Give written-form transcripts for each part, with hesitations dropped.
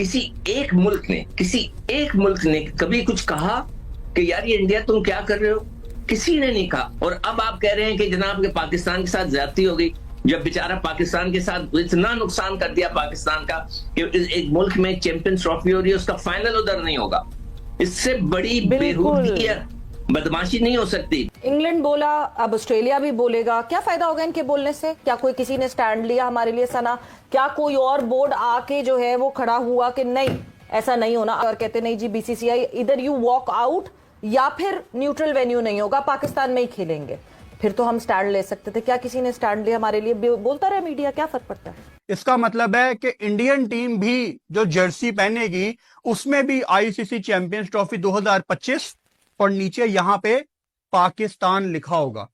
किसी एक मुल्क ने कभी कुछ कहा कि यार ये इंडिया तुम क्या कर रहे हो? किसी ने नहीं कहा। और अब आप कह रहे हैं कि जनाब के पाकिस्तान के साथ ज्यादती हो गई, जब बेचारा पाकिस्तान के साथ इतना नुकसान कर दिया पाकिस्तान का कि एक मुल्क में चैंपियंस ट्रॉफी हो रही है, उसका फाइनल उधर नहीं होगा। इससे बड़ी बेहूदगी या बदमाशी नहीं हो सकती। इंग्लैंड बोला, अब ऑस्ट्रेलिया भी बोलेगा। क्या फायदा होगा इनके बोलने से? क्या कोई किसी ने स्टैंड लिया हमारे लिए? सना, क्या कोई और बोर्ड आके जो है वो खड़ा हुआ कि नहीं ऐसा नहीं होना, और कहते नहीं जी बीसीसीआई इधर यू वॉक आउट या फिर न्यूट्रल वेन्यू नहीं होगा, पाकिस्तान में ही खेलेंगे, फिर तो हम स्टैंड ले सकते थे। क्या किसी ने स्टैंड लिया हमारे लिए? बोलता रहे मीडिया, क्या फर्क पड़ता है? इसका मतलब है कि इंडियन टीम भी जो जर्सी पहनेगी उसमें भी आईसीसी चैंपियंस ट्रॉफी 2025 और नीचे यहां पे पाकिस्तान लिखा होगा।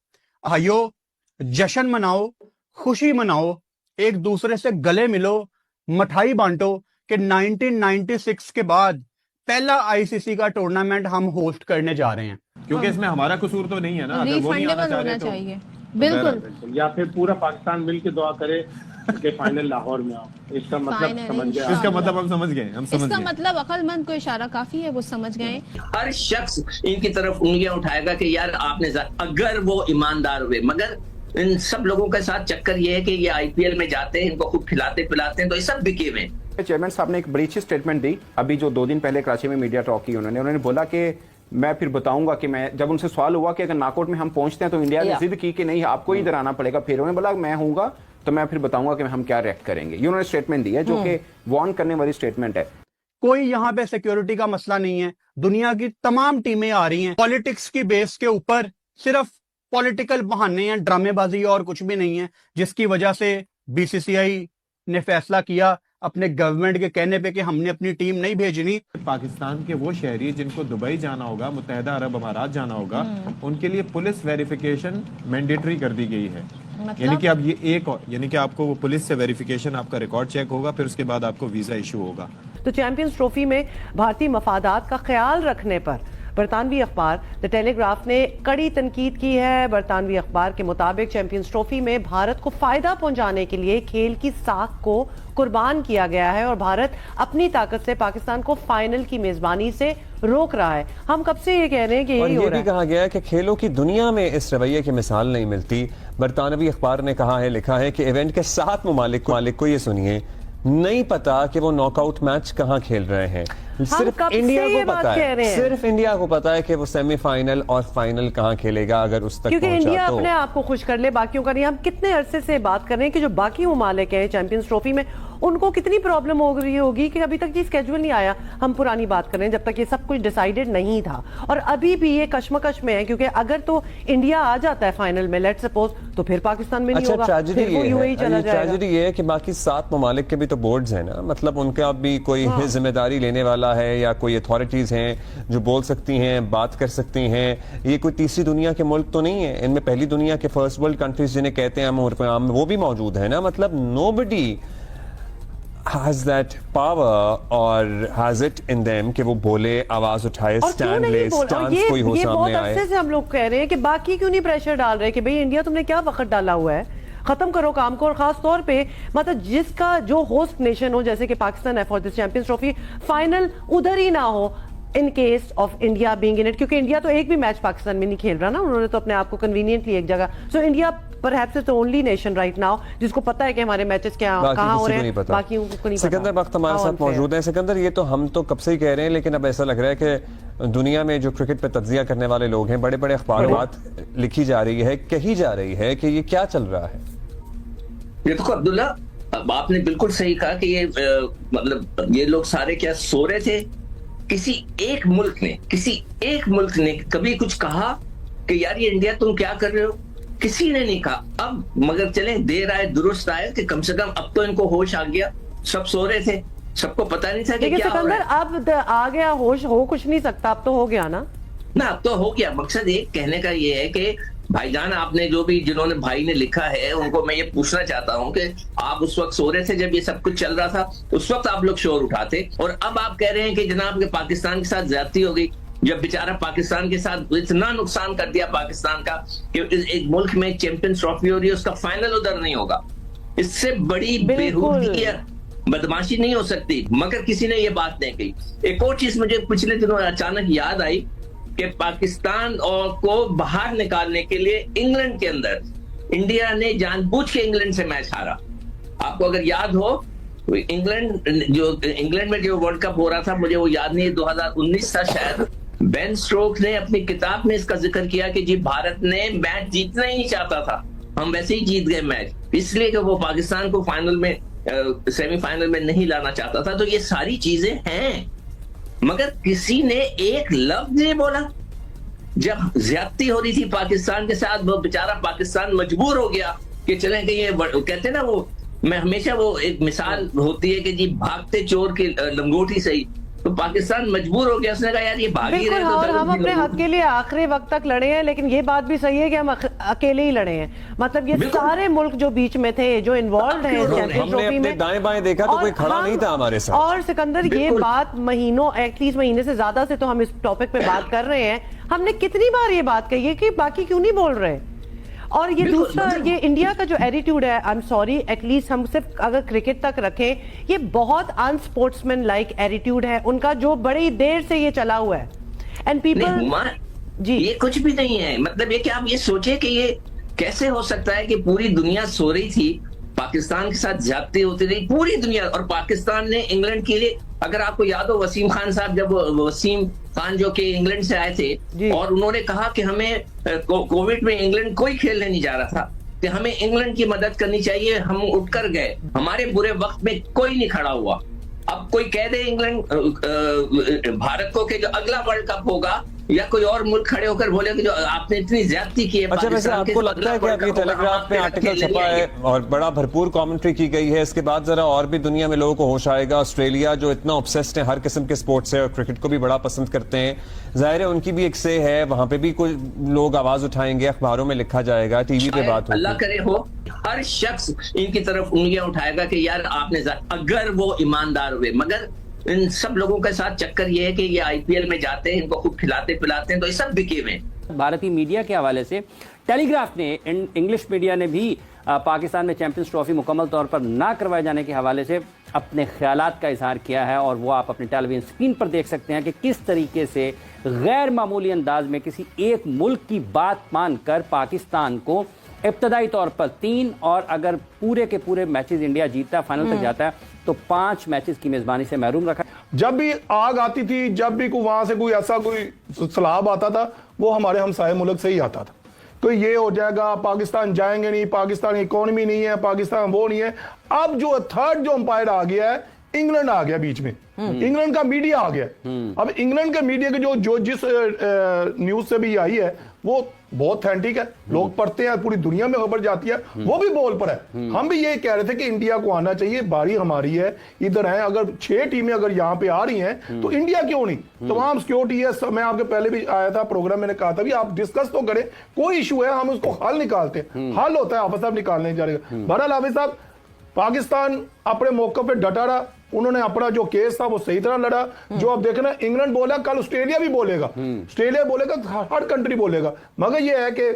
आयो, जश्न मनाओ, खुशी मनाओ, एक दूसरे से गले मिलो, मिठाई बांटो कि 1996 के बाद पहला आईसीसी का टूर्नामेंट हम होस्ट करने जा रहे हैं। क्योंकि इसमें हमारा कसूर तो नहीं है ना, अगर वो नहीं आना चाह रहे तो बिल्कुल, या फिर पूरा पाकिस्तान मिलकर दुआ करे कि फाइनल लाहौर में आओ। इसका मतलब समझ गए? इसका मतलब हम समझ गए, इसका मतलब अक्लमंद को इशारा काफी है, वो समझ गए। हर शख्स इनकी तरफ उंगलियां उठाएगा कि यार आपने, अगर वो ईमानदार हुए। मगर इन सब लोगों के साथ चक्कर ये है कि ये आईपीएल में जाते हैं, इनको खूब खिलाते पिलाते हैं, तो ये सब बिके हुए। चेयरमैन साहब ने एक बड़ी अच्छी स्टेटमेंट दी अभी जो 2 दिन पहले कराची में मीडिया टॉक की उन्होंने बोला कि मैं फिर बताऊंगा कि मैं, जब उनसे सवाल हुआ कि अगर नॉकआउट में हम पहुंचते हैं तो इंडिया ने जिद की कि नहीं आपको ही इधर आना पड़ेगा, फिर उन्होंने बोला मैं हूंगा तो मैं फिर बताऊंगा कि हम क्या रिएक्ट करेंगे। ये उन्होंने स्टेटमेंट दी है जो कि वार्न करने वाली स्टेटमेंट है। कोई यहाँ पे सिक्योरिटी का मसला नहीं है, दुनिया की तमाम टीमें आ रही हैं, पॉलिटिक्स की बेस के ऊपर सिर्फ पॉलिटिकल बहाने हैं, ड्रामेबाजी और कुछ भी नहीं है, जिसकी वजह से बीसीसीआई ने फैसला किया अपने गवर्नमेंट के कहने पे कि हमने अपनी टीम नहीं भेजनी। पाकिस्तान के वो शहरी जिनको दुबई जाना होगा, मुत्तहिदा अरब अमारात जाना होगा, उनके लिए पुलिस वेरिफिकेशन मैंडेटरी कर दी गई है। यानी कि अब ये यानी कि आपको वो पुलिस से वेरिफिकेशन, आपका रिकॉर्ड चेक होगा, फिर उसके बाद आपको वीजा इशू होगा। तो चैंपियंस ट्रॉफी में भारतीय मफादात का ख्याल रखने पर बरतानवी अखबार द टेलीग्राफ ने कड़ी तनकीद की है। बरतानवी अखबार के मुताबिक चैंपियंस ट्रॉफी में भारत को फायदा पहुंचाने के लिए खेल की साख को कुर्बान किया गया है और भारत अपनी ताकत से पाकिस्तान को फाइनल की मेजबानी से रोक रहा है। हम कब से ये कह रहे हैं कि यही हो रहा है। भी कहा गया है कि खेलों की दुनिया में इस रवैये की मिसाल नहीं मिलती। बरतानवी अखबार ने कहा है, लिखा है कि इवेंट के 7 ममालिक को ये सुनिए, नहीं पता कि वो नॉकआउट मैच कहाँ खेल रहे हैं। सिर्फ इंडिया को पता है, सिर्फ इंडिया को पता है कि वो सेमीफाइनल और फाइनल कहाँ खेलेगा अगर उस तक क्योंकि पहुंचा इंडिया तो। अपने आप को खुश कर ले, बाकियों का नहीं। हम कितने अरसे से बात कर रहे हैं कि जो बाकी ममालिक हैं चैंपियंस ट्रॉफी में, उनको कितनी प्रॉब्लम हो रही होगी कि अभी तक ये स्केड्यूल नहीं आया। हम पुरानी बात कर रहे हैं जब तक ये सब कुछ डिसाइडेड नहीं था, और अभी भी ये कश्मकश में है, क्योंकि अगर तो इंडिया आ जाता है फाइनल में, लेट्स सपोज, तो फिर पाकिस्तान में नहीं होगा, फिर वो यूएई चला जाएगा। ट्रेजेडी ये है कि बाकी 7 ममालिक के भी तो बोर्ड्स हैं ना, मतलब उनका भी कोई जिम्मेदारी लेने वाला है या कोई अथॉरिटीज हैं जो बोल सकती हैं, बात कर सकती हैं। ये कोई तीसरी दुनिया के मुल्क तो नहीं है, इनमें पहली दुनिया के फर्स्ट वर्ल्ड कंट्रीज जिन्हें कहते हैं हम, वो भी मौजूद है ना। मतलब nobody has that power or has it in them कि वो बोले, आवाज उठाए, स्टैंड ले, स्टांस कोई हो सामने आए। बहुत से हम लोग कह रहे हैं कि बाकी क्यों नहीं प्रेशर डाल रहे कि भाई इंडिया तुमने क्या वक्त डाला हुआ है, खत्म करो काम को। और खास तौर पे मतलब जिसका जो होस्ट नेशन हो, जैसे कि पाकिस्तान है for this champions trophy, final उधर ही ना हो in case of India being in it, क्योंकि इंडिया तो एक भी मैच पाकिस्तान में नहीं खेल रहा ना, उन्होंने तो अपने आप को कन्वीनियंटली एक जगह। So India perhaps is the only nation right now जिसको पता है कि हमारे मैचेस कहाँ हो रहे हैं, बाकियों को नहीं पता। सिकंदर वक्त हमारे साथ मौजूद है। सिकंदर, ये तो हम तो कब से ही कह रहे हैं, लेकिन अब ऐसा लग रहा है कि दुनिया में जो क्रिकेट पे तज्जिया करने वाले लोग हैं, बड़े बड़े अखबारात लिखी जा रही है, कही जा रही है कि ये क्या चल रहा है। देखो अब्दुल्ला, अब आपने बिल्कुल सही कहा कि ये मतलब ये लोग सारे क्या सो रहे थे? किसी एक मुल्क ने कभी कुछ कहा कि यार ये इंडिया तुम क्या कर रहे हो? किसी ने नहीं कहा। अब मगर चले, देर आए दुरुस्त आए कि कम से कम अब तो इनको होश आ गया। सब सो रहे थे, सबको पता नहीं था कि क्या हो रहा है। अब आ गया होश, हो कुछ नहीं सकता, अब तो हो गया ना। अब तो हो गया। मकसद एक कहने का ये है कि भाईजान, आपने जो भी, जिन्होंने भाई ने लिखा है, उनको मैं ये पूछना चाहता हूँ कि आप उस वक्त सो रहे थे जब ये सब कुछ चल रहा था, उस वक्त आप लोग शोर उठाते, और अब आप कह रहे हैं कि जनाब के पाकिस्तान के साथ ज्यादती हो गई, जब बेचारा पाकिस्तान के साथ इतना नुकसान कर दिया पाकिस्तान का कि एक मुल्क में चैंपियंस ट्रॉफी हो रही है, उसका फाइनल उधर नहीं होगा। इससे बड़ी बेहूदगी या बदमाशी नहीं हो सकती, मगर किसी ने ये बात नहीं कही। एक और चीज मुझे पिछले दिनों अचानक याद आई कि पाकिस्तान और को बाहर निकालने के लिए इंग्लैंड के अंदर इंडिया ने जानबूझ के इंग्लैंड से मैच हारा। आपको अगर याद हो, इंग्लैंड में जो वर्ल्ड कप हो रहा था, मुझे वो याद नहीं, 2019 था शायद, बेन स्टोक्स ने अपनी किताब में इसका जिक्र किया कि जी भारत ने मैच जीतना ही नहीं चाहता था, हम वैसे ही जीत गए मैच, इसलिए कि वो पाकिस्तान को फाइनल में सेमीफाइनल में नहीं लाना चाहता था। तो ये सारी चीजें हैं, मगर किसी ने एक लफ्ज नहीं बोला। जब ज्यादती हो रही थी पाकिस्तान के साथ, वो बेचारा पाकिस्तान मजबूर हो गया कि चलें कि ये कहते हैं ना, वो मैं हमेशा वो एक मिसाल होती है कि जी भागते चोर की लंगोटी सही, तो पाकिस्तान मजबूर हो गया, उसने कहा यार ये भाग ही रहे, और हम अपने हक के लिए आखिरी वक्त तक लड़े हैं, लेकिन ये बात भी सही है कि हम अकेले ही लड़े हैं। मतलब ये सारे मुल्क जो बीच में थे, जो इन्वॉल्व हैं चैंपियंस ट्रॉफी में, दाएं बाएं देखा तो कोई खड़ा नहीं था हमारे साथ। और सिकंदर, ये बात महीनों, एटलीस्ट महीने से ज्यादा से तो हम इस टॉपिक पे बात कर रहे हैं। हमने कितनी बार ये बात कही है कि बाकी क्यों नहीं बोल रहे। और ये दूसरा, ये इंडिया का जो एटीट्यूड है, आई एम सॉरी, एटलीस्ट हम सिर्फ अगर क्रिकेट तक रखें, ये बहुत अनस्पोर्ट्समैन लाइक एटीट्यूड है उनका, जो बड़ी देर से ये चला हुआ है। एंड पीपल जी, ये कुछ भी नहीं है। मतलब ये कि आप ये सोचे कि ये कैसे हो सकता है कि पूरी दुनिया सो रही थी, पाकिस्तान के साथ ज्यादती होती रही पूरी दुनिया, और पाकिस्तान ने इंग्लैंड के लिए, अगर आपको याद हो वसीम खान साहब, जब वसीम खान जो कि इंग्लैंड से आए थे और उन्होंने कहा कि हमें कोविड में इंग्लैंड कोई खेलने नहीं जा रहा था, कि हमें इंग्लैंड की मदद करनी चाहिए, हम उठकर गए, हमारे बुरे वक्त में कोई नहीं खड़ा हुआ। अब कोई कह दे इंग्लैंड भारत को कि जो अगला वर्ल्ड कप होगा, या कोई और मुल्क खड़े होकर बोले कि जो आपने इतनी ज्यादती की है। अच्छा, वैसे आपको लगता है कि अभी टेलीग्राफ में आर्टिकल छपा है और बड़ा भरपूर कमेंट्री की गई है, इसके बाद जरा और भी दुनिया में लोगों को होश आएगा। ऑस्ट्रेलिया जो इतना ऑब्सेस्ड है हर किस्म के स्पोर्ट्स से और क्रिकेट को भी बड़ा पसंद करते हैं, जाहिर है उनकी भी एक से है, वहां पे भी कोई लोग आवाज उठाएंगे, अखबारों में लिखा जाएगा, टीवी पे बात होगी। अल्लाह करे हो, हर शख्स इनकी तरफ उंगलियां उठाएगा कि यार आपने, अगर वो ईमानदार हुए। मगर इन सब लोगों के साथ चक्कर ये है कि ये आईपीएल में जाते हैं, इनको खूब खिलाते पिलाते हैं, तो ये सब बिके हुए। भारतीय मीडिया के हवाले से टेलीग्राफ ने, इंग्लिश मीडिया ने भी पाकिस्तान में चैंपियंस ट्रॉफी मुकम्मल तौर पर ना करवाए जाने के हवाले से अपने ख्यालात का इजहार किया है, और वो आप अपने टेलीविजन स्क्रीन पर देख सकते हैं कि किस तरीके से गैर मामूली अंदाज में किसी एक मुल्क की बात मानकर पाकिस्तान को इब्तदाई तौर पर 3, और अगर पूरे के पूरे मैचेस इंडिया जीतता है, फाइनल तक जाता है, तो 5 मैचेस की मेजबानी से महरूम रखा। जब भी आग आती थी, जब भी वहां से कोई ऐसा कोई सलाब आता था, वो हमारे हमसाये मुल्क से ही आता था। तो ये हो जाएगा पाकिस्तान जाएंगे नहीं, पाकिस्तान इकोनॉमी नहीं है, पाकिस्तान वो नहीं है। अब जो थर्ड जो अंपायर आ गया है, इंग्लैंड आ गया बीच में, इंग्लैंड का मीडिया आ गया। अब इंग्लैंड के मीडिया के जो जिस न्यूज से भी आई है, वो बहुत ऑथेंटिक है, लोग पढ़ते हैं, पूरी दुनिया में खबर जाती है, वो भी बोल पर है। हम भी ये कह रहे थे कि इंडिया को आना चाहिए, बारी हमारी है, इधर है। अगर 6 टीमें अगर यहाँ पे आ रही हैं, तो इंडिया क्यों नहीं? तमाम सिक्योरिटी है। मैं आपके पहले भी आया था प्रोग्राम, मैंने कहा था भी आप डिस्कस तो करें, कोई इशू है हम उसको हल निकालते हैं, हल होता है, आपस में निकालने जा रहे। बहरहाल हाफिज साहब, पाकिस्तान अपने मौके पे डटा रहा, उन्होंने अपना जो केस था वो सही तरह लड़ा। जो अब देखना, इंग्लैंड बोला, कल ऑस्ट्रेलिया भी बोलेगा, ऑस्ट्रेलिया बोलेगा, हर कंट्री बोलेगा। मगर ये है कि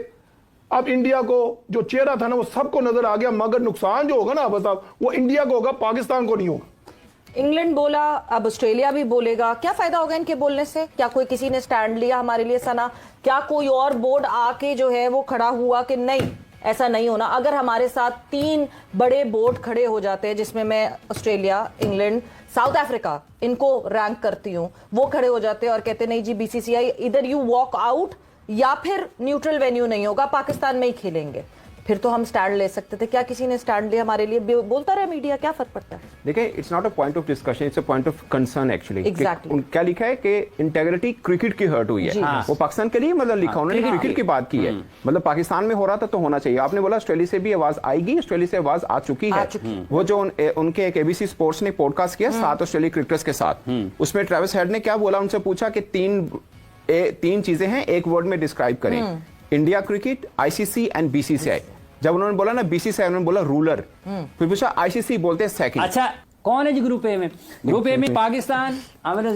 अब इंडिया को जो चेहरा था ना, वो सबको नजर आ गया, मगर नुकसान जो होगा ना बस अब वो इंडिया को होगा, पाकिस्तान को नहीं होगा। इंग्लैंड बोला, अब ऑस्ट्रेलिया भी बोलेगा, क्या फायदा होगा इनके बोलने से? क्या कोई किसी ने स्टैंड लिया हमारे लिए सना? क्या कोई और बोर्ड आके जो है वो खड़ा हुआ कि नहीं, ऐसा नहीं होना? अगर हमारे साथ 3 बड़े बोर्ड खड़े हो जाते हैं, जिसमें मैं ऑस्ट्रेलिया, इंग्लैंड, साउथ अफ्रीका इनको रैंक करती हूं, वो खड़े हो जाते हैं और कहते नहीं जी बीसीसीआई इधर यू वॉक आउट, या फिर न्यूट्रल वेन्यू नहीं होगा, पाकिस्तान में ही खेलेंगे, फिर तो हम स्टैंड ले सकते थे। क्या किसी ने स्टैंड लिया हमारे लिए? बोलता रहे मीडिया, क्या फर्क पड़ता है? देखिए, it's not a point of discussion, it's a point of concern actually. Exactly क्या लिखा है कि इंटेग्रिटी क्रिकेट की हर्ट हुई है, वो पाकिस्तान के लिए मतलब लिखा, उन्होंने क्रिकेट की बात की है। मतलब पाकिस्तान में हो रहा था तो होना चाहिए। आपने बोला ऑस्ट्रेलिया से भी आवाज आएगी, ऑस्ट्रेलिया से आवाज आ चुकी है। वो जो उनके एक एबीसी स्पोर्ट्स ने पॉडकास्ट किया 7 ऑस्ट्रेलिया क्रिकेटर्स के साथ, उसमें ट्रेविस हेड ने क्या बोला, उनसे पूछा कि 3 चीजें हैं, एक वर्ड में डिस्क्राइब करें, India cricket, ICC and BCCI. जब उन्होंने बोला ना बीसीसीआई, उन्होंने बोला रूलर। फिर पूछा आईसीसी, बोलते हैं सेकंड। अच्छा, कौन है जी ग्रुप ए में? ग्रुप ए में पाकिस्तान, आमिर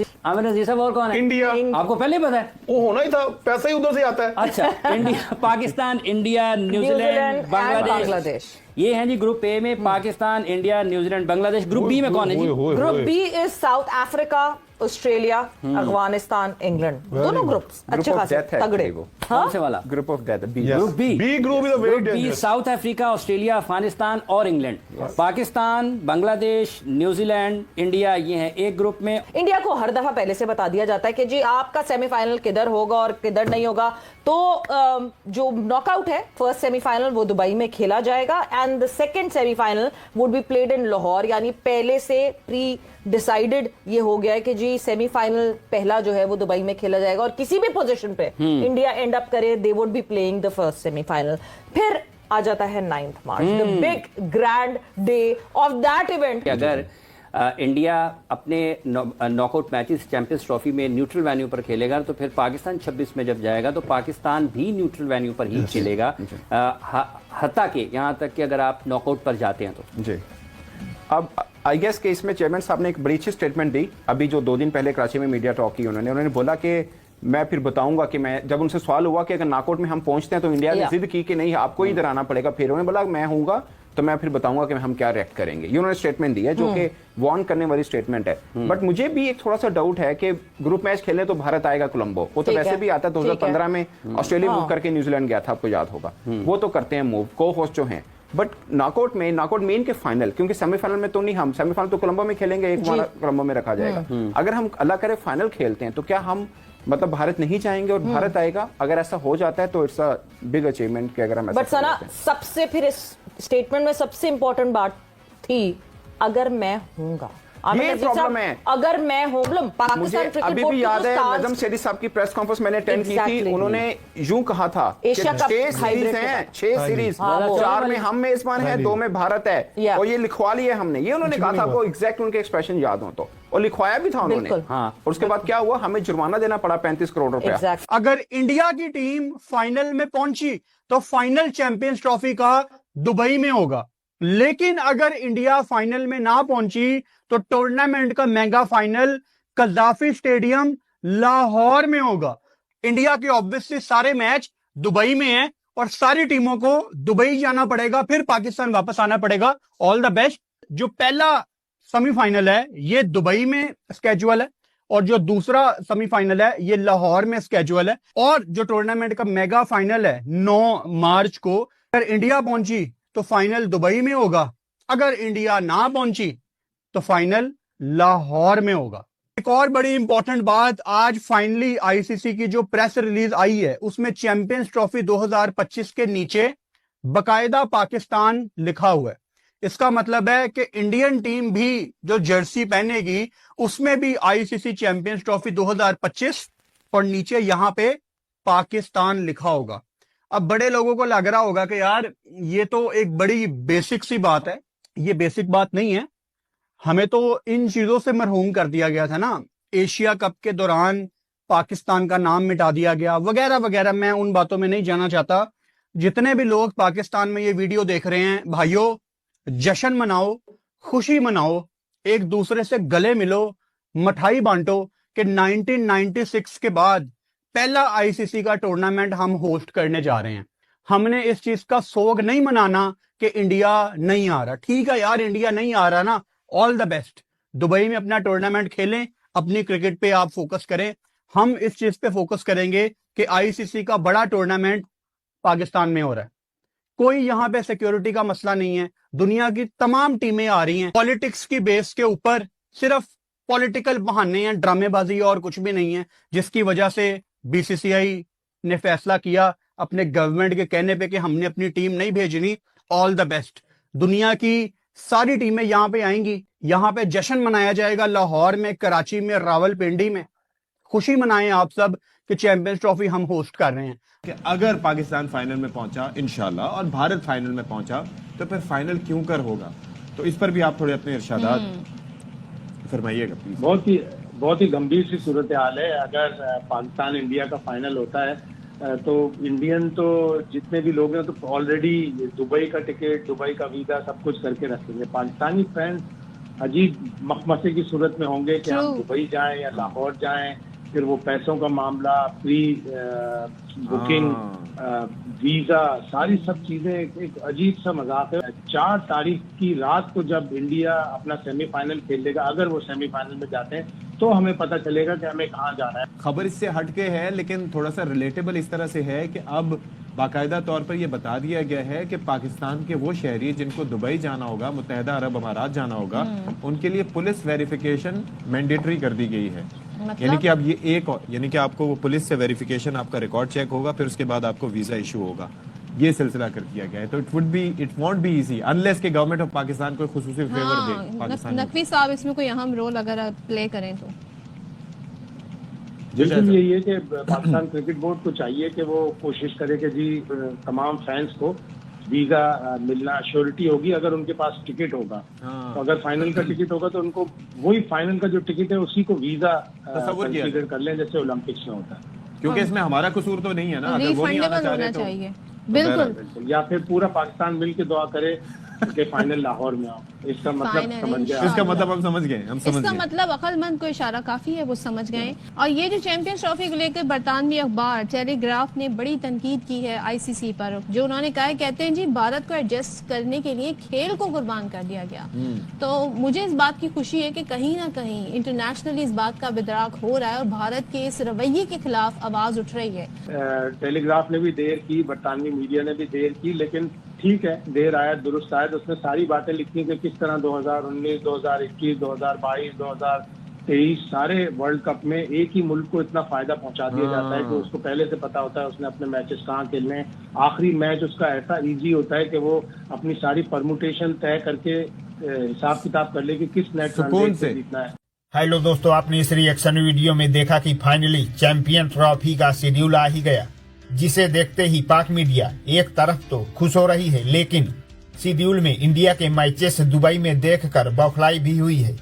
अजीज साहब, और कौन है? इंडिया। आपको पहले पता है? वो होना ही था, पैसा ही उधर से आता है। अच्छा, India, Pakistan, India, New Zealand, Bangladesh. ये हैं जी ग्रुप ए में Pakistan, India, New Zealand, Bangladesh. Group B में कौन है जी? Group B is South Africa, Australia, Afghanistan, England. दोनों ग्रुप्स अच्छे खासे तगड़े। कौन से वाला? Group of death. Group B. B group is a very group B dangerous. South Africa, Australia, Afghanistan और England. Pakistan, Bangladesh, New Zealand, India, ये हैं एक ग्रुप में। इंडिया को हर दफा पहले से बता दिया जाता है कि जी आपका सेमीफाइनल किधर होगा और किधर नहीं होगा। तो जो नॉकआउट है फर्स्ट सेमीफाइनल वो दुबई में खेला जाएगा and the second semifinal would be played in Lahore. यानी पहले से प्री डिसाइडेड ये हो गया है कि जी सेमीफाइनल पहला जो है वो दुबई में खेला जाएगा और किसी भी पोजीशन पे इंडिया एंड अप करे they would be playing the first semifinal. फिर आ जाता है 9th March, the big grand day of that event. अगर इंडिया अपने नॉकआउट मैचेस चैंपियंस ट्रॉफी में न्यूट्रल वेन्यू पर खेलेगा तो फिर पाकिस्तान 26 में जब जाएगा तो पाकिस्तान भी न्यूट्रल वेन्यू पर ही खेलेगा, हत्ता के यहाँ तक कि अगर आप नॉकआउट पर जाते हैं तो। जी अब आई गेस के इसमें चेयरमैन साहब ने एक बड़ी अच्छी स्टेटमेंट दी अभी जो 2 दिन पहले कराची में मीडिया टॉक की उन्होंने बोला कि मैं फिर बताऊंगा कि मैं, जब उनसे सवाल हुआ कि अगर नॉकआउट में हम पहुंचते हैं तो इंडिया ने जिद की कि नहीं आपको ही इधर आना पड़ेगा, फिर उन्होंने बोला मैं हूंगा तो मैं फिर बताऊंगा कि हम क्या रिएक्ट करेंगे। ये उन्होंने स्टेटमेंट दी है जो कि वार्न करने वाली स्टेटमेंट है। बट मुझे भी एक थोड़ा सा डाउट है कि ग्रुप मैच खेलने तो भारत आएगा कोलंबो, वो तो वैसे भी आता है। 2015 में ऑस्ट्रेलिया मूव करके न्यूजीलैंड गया था, आपको याद होगा। वो तो करते हैं मूव, को होस्ट जो हैं। बट नॉकआउट मेन के फाइनल, क्योंकि सेमीफाइनल में तो नहीं, हम सेमीफाइनल तो कोलंबो में खेलेंगे, एक कोलंबो में रखा जाएगा। अगर हम अल्लाह करे फाइनल खेलते हैं तो क्या हम मतलब भारत नहीं जाएंगे और भारत आएगा? अगर ऐसा हो जाता है तो इट्स अ बिग अचीवमेंट कि अगर हम ऐसा। बट सना सबसे फिर इस स्टेटमेंट में सबसे इंपॉर्टेंट बात थी अगर मैं हूंगा, ये प्रॉब्लम है। अगर मैं हूं, मुझे अभी भी याद है नजम सेठी साहब की प्रेस कॉन्फ्रेंस मैंने अटेंड की थी, उन्होंने यूं कहा था कि 6 सीरीज हैं, 6 सीरीज, 4 में हम मेजबान हैं, 2 में भारत है और ये लिखवा लिए हमने। ये उन्होंने कहा था, आपको एग्जैक्ट उनके एक्सप्रेशन याद हो तो, और लिखवाया भी था उन्होंने। हाँ, और उसके बाद क्या हुआ, हमें जुर्माना देना पड़ा 35 करोड़ रुपया। अगर इंडिया की टीम फाइनल में पहुंची तो फाइनल चैंपियंस ट्रॉफी का दुबई में होगा, लेकिन अगर इंडिया फाइनल में ना पहुंची तो टूर्नामेंट का मेगा फाइनल कद्दाफी स्टेडियम लाहौर में होगा। इंडिया के ऑब्वियसली सारे मैच दुबई में हैं और सारी टीमों को दुबई जाना पड़ेगा, फिर पाकिस्तान वापस आना पड़ेगा। All the best. जो पहला सेमीफाइनल है ये दुबई में स्केड्यूल है और जो दूसरा सेमीफाइनल है ये लाहौर में स्केड्यूल है, और जो टूर्नामेंट का मेगा फाइनल है 9 मार्च को, अगर इंडिया पहुंची तो फाइनल दुबई में होगा, अगर इंडिया ना पहुंची तो फाइनल लाहौर में होगा। एक और बड़ी इंपॉर्टेंट बात, आज फाइनली आईसीसी की जो प्रेस रिलीज आई है उसमें चैंपियंस ट्रॉफी 2025 के नीचे बकायदा पाकिस्तान लिखा हुआ है। इसका मतलब है कि इंडियन टीम भी जो जर्सी पहनेगी उसमें भी आईसीसी चैंपियंस ट्रॉफी 2025 और नीचे यहां पे पाकिस्तान लिखा होगा। अब बड़े लोगों को लग रहा होगा कि यार ये तो एक बड़ी बेसिक सी बात है। ये बेसिक बात नहीं है, हमें तो इन चीजों से मरहूम कर दिया गया था ना। एशिया कप के दौरान पाकिस्तान का नाम मिटा दिया गया वगैरह वगैरह। मैं उन बातों में नहीं जाना चाहता। जितने भी लोग पाकिस्तान में ये वीडियो देख रहे हैं, भाइयों जश्न मनाओ, खुशी मनाओ, एक दूसरे से गले मिलो, मिठाई बांटो कि 1996 के बाद पहला आईसीसी का टूर्नामेंट हम होस्ट करने जा रहे हैं। हमने इस चीज का सोग नहीं मनाना कि इंडिया नहीं आ रहा। ठीक है यार, इंडिया नहीं आ रहा ना, ऑल द बेस्ट। दुबई में अपना टूर्नामेंट खेलें, अपनी क्रिकेट पे आप फोकस करें। हम इस चीज पे फोकस करेंगे कि आईसीसी का बड़ा टूर्नामेंट पाकिस्तान में हो रहा है। कोई यहाँ पे सिक्योरिटी का मसला नहीं है। दुनिया की तमाम टीमें आ रही हैं। पॉलिटिक्स की बेस के ऊपर सिर्फ पॉलिटिकल बहाने हैं, ड्रामेबाजी और कुछ भी नहीं है, जिसकी वजह से बीसीसीआई ने फैसला किया अपने गवर्नमेंट के कहने पे कि हमने अपनी टीम नहीं भेजनी। All the best. दुनिया की सारी टीमें यहाँ पे आएंगी, यहाँ पे जश्न मनाया जाएगा लाहौर में, कराची में, रावलपिंडी में। खुशी मनाएं आप सब कि चैंपियंस ट्रॉफी हम होस्ट कर रहे हैं। कि अगर पाकिस्तान फाइनल में पहुंचा इंशाल्लाह और भारत फाइनल में पहुंचा तो फिर फाइनल क्यों कर होगा, तो इस पर भी आप थोड़े अपने इरशादात फरमाइएगा प्लीज। बहुत ही गंभीर सी सूरत हाल है। अगर पाकिस्तान इंडिया का फाइनल होता है तो इंडियन तो जितने भी लोग हैं तो ऑलरेडी दुबई का टिकट, दुबई का वीजा सब कुछ करके रखेंगे। पाकिस्तानी फैंस अजीब मखमसे की सूरत में होंगे कि हम दुबई जाएं या लाहौर जाएं, फिर वो पैसों का मामला, प्री बुकिंग, वीजा, सारी सब चीजें एक अजीब सा मजाक है। 4 तारीख की रात को जब इंडिया अपना सेमीफाइनल खेल लेगा, अगर वो सेमीफाइनल में जाते हैं, तो हमें पता चलेगा कि हमें कहाँ जाना है। खबर इससे हटके है लेकिन थोड़ा सा रिलेटेबल इस तरह से है कि अब बाकायदा तौर पर यह बता दिया गया है कि पाकिस्तान के वो शहरी जिनको दुबई जाना होगा, मुत्तहिदा अरब अमारात जाना होगा, उनके लिए पुलिस वेरिफिकेशन मैंडेटरी कर दी गई है। यानी कि अब ये यानी कि आपको वो पुलिस से वेरिफिकेशन, आपका रिकॉर्ड चेक होगा, फिर उसके बाद आपको वीजा इशू होगा। ये सिलसिला कर दिया गया है। तो it won't be easy unless के गवर्नमेंट ऑफ पाकिस्तान को खुसूसी फेवर दे पाकिस्तान। नकवी साहब इसमें कोई अहम रोल अगर प्ले करें तो बिल्कुल यही है कि पाकिस्तान क्रिकेट बोर्ड को चाहिए कि वो कोशिश करे कि जी तमाम फैंस को वीजा मिलना, श्योरिटी होगी अगर उनके पास टिकट होगा। तो अगर फाइनल का टिकट होगा तो उनको वही फाइनल का जो टिकट है उसी को वीजा कंसीडर कर लें, जैसे ओलंपिक्स में होता है। क्योंकि इसमें हमारा कसूर तो नहीं है ना, अगर वो नहीं आना चाह रहे तो बिल्कुल, या फिर पूरा पाकिस्तान मिलकर दुआ करे कि फाइनल लाहौर में आओ। इसका मतलब समझ गए, इसका मतलब हम समझ गए, इसका मतलब अक्लमंद को इशारा काफी है, वो समझ गए। और ये जो चैंपियंस ट्रॉफी को लेकर बरतानवी अखबार टेलीग्राफ ने बड़ी तनकीद की है आईसीसी पर, जो उन्होंने कहा है, कहते हैं जी भारत को एडजस्ट करने के लिए खेल को कुर्बान कर दिया गया। तो मुझे इस बात की खुशी है कि कहीं ना कहीं इंटरनेशनली इस बात का बिदराक हो रहा है और भारत के इस रवैये के खिलाफ आवाज उठ रही है। टेलीग्राफ ने भी देर की, बरतानवी मीडिया ने भी देर की, लेकिन ठीक है, देर आया दुरुस्त आया। तो उसने सारी बातें लिखी कि किस तरह 2019, 2021, 2022, 2023 सारे वर्ल्ड कप में एक ही मुल्क को इतना फायदा पहुंचा दिया जाता है कि उसको पहले से पता होता है उसने अपने मैचेस कहाँ खेलने हैं। आखिरी मैच उसका ऐसा इजी होता है कि वो अपनी सारी परमुटेशन तय करके हिसाब किताब कर ले कि किस नेट से जीतना है। हेलो दोस्तों, आपने इस रिएक्शन वीडियो में देखा कि फाइनली चैंपियन ट्रॉफी का शेड्यूल आ ही गया, जिसे देखते ही पाक मीडिया एक तरफ तो खुश हो रही है, लेकिन शेड्यूल में इंडिया के मैचेस दुबई में देखकर बौखलाई भी हुई है।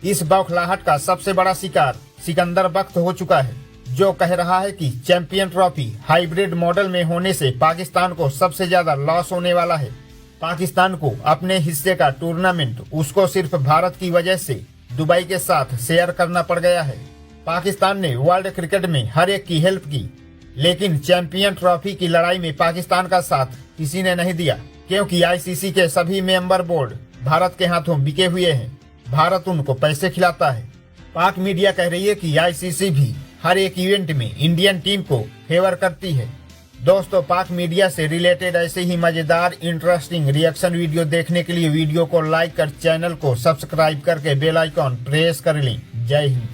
इस बौखलाहट का सबसे बड़ा शिकार सिकंदर बख्त हो चुका है, जो कह रहा है कि चैंपियन ट्रॉफी हाइब्रिड मॉडल में होने से पाकिस्तान को सबसे ज्यादा लॉस होने वाला है। पाकिस्तान को अपने हिस्से का टूर्नामेंट उसको सिर्फ भारत की वजह से दुबई के साथ शेयर करना पड़ गया है। पाकिस्तान ने वर्ल्ड क्रिकेट में हर एक की हेल्प की, लेकिन चैंपियन ट्रॉफी की लड़ाई में पाकिस्तान का साथ किसी ने नहीं दिया, क्योंकि आईसीसी के सभी मेंबर बोर्ड भारत के हाथों बिके हुए हैं। भारत उनको पैसे खिलाता है। पाक मीडिया कह रही है कि आईसीसी भी हर एक इवेंट में इंडियन टीम को फेवर करती है। दोस्तों, पाक मीडिया से रिलेटेड ऐसे ही मजेदार इंटरेस्टिंग रिएक्शन वीडियो देखने के लिए वीडियो को लाइक कर चैनल को सब्सक्राइब करके बेल आइकॉन प्रेस कर लें। जय हिंद।